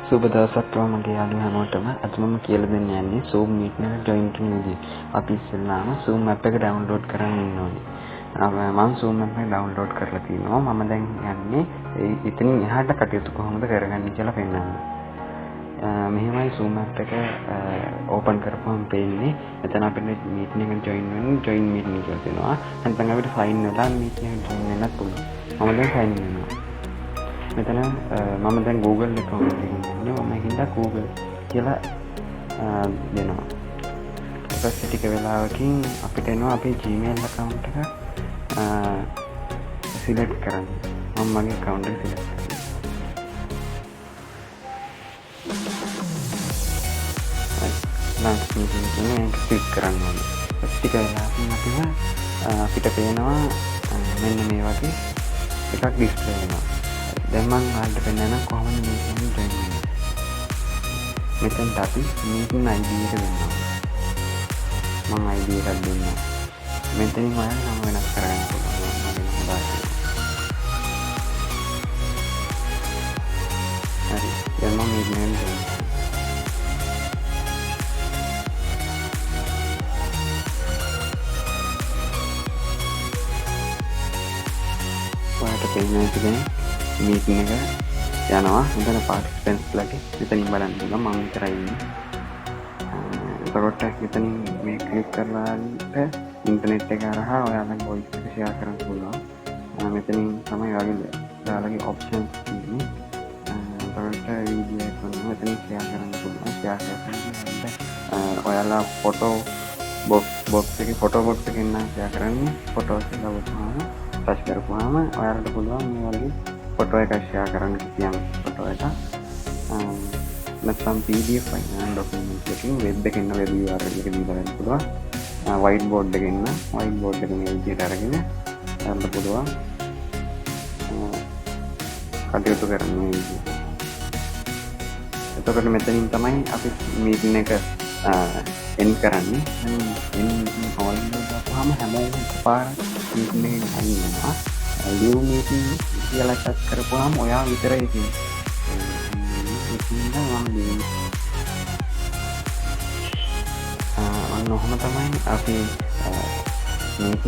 සුබ දවසක් මගේ යාළුවෝ හැමෝටම. අද මම කියලා දෙන්න යන්නේ Zoom Meet එකට join වෙන විදිහ. අපි ඉස්සෙල්ලාම Zoom app එක download කරන්න ඉන්න ඕනේ. මම Zoom app එක download කරලා තිනවා. මම දැන් යන්නේ ඉතින් එහාට කටයුතු කොහොමද කරගන්නේ කියලා පෙන්නන්න. මෙහෙමයි Zoom app එක open කරපුවම පේන්නේ. එතන අපිට meeting එකට join වෙන්න join meeting කියලා තියෙනවා. නැත්නම් අපිට sign වෙලා meeting එකට join වෙන්නත් පුළුවන්. මම දැන් sign වෙනවා. මෙතන මම දැන් Google account එකකින් ඉන්නේ. මම හින්දා Google කියලා දෙනවා. ඊට පස්සේ ටික වෙලාවකින් අපිට එනවා අපේ Gmail account එක select කරන්න. මම මගේ account එක select කරනවා. ලන්ච් මීටින් එක ක්ලික් කරන්න ඕනේ. ටික වෙලාවකින් අපිට පේනවා මෙන්න මේ වගේ එකක් display වෙනවා. දැන් මම ඔයාලට පෙන්නන්න කොහොමද meeting එකට join වෙන්නේ. මෙතෙන්ට අපි meeting ID එක දෙනවා. මම ID එකක් දුන්නා. මෙතනින් ඔයාලා නම වෙනස් කරගන්න පුළුවන්. මම දාලා. හරි. දැන් මම meeting එකට join වෙනවා. ඔයාලට පේනවා ඉතින් meeting එක යනවා. මෙතන participants ලගේ මෙතනින් බලන්න පුළුවන්. මම විතරයි ඉන්නේ. එතකොට මෙතනින් මේ ක්ලික් කරලාට ඉන්ටර්නෙට් එක හරහා ඔයාලගේ voice එක share කරන්න පුළුවන්. මෙතනින් තමයි ඔයාලගේ options තියෙන්නේ. එතකොට video එක මෙතනින් share කරන්න පුළුවන්. share කරන්න ඔයාලා photo box එකේ photo box එකෙන් නම් share කරන්නේ. photos එක ලවුවාම touch කරපුවාම ඔයාලට පුළුවන් මේ වගේ ෆොටෝ එක ෂෙයා කරන්න කිසියම් ෆොටෝ එක නැත්නම් PDF ෆයිල් ඩොකියුමන්ට් එකකින් වෙබ් එකකින් වෙබ් URL එක දීලා ගන්න පුළුවන්. white board එකකින් white board එක මේ විදිහට අරගෙන ගන්න පුළුවන්. කටයුතු කරන්න මේ විදිහට. එතකොට මෙතනින් තමයි අපි මීටින් එක end කරන්නේ. end all දාපුවාම හැමෝම එකපාරට මීටින් එකෙන් අයින්නවා. live meeting කියලා ටච් කරපුවාම ඔයා විතරයි ඉන්නේ. ඔන්න ඔහොම තමයි අපි meeting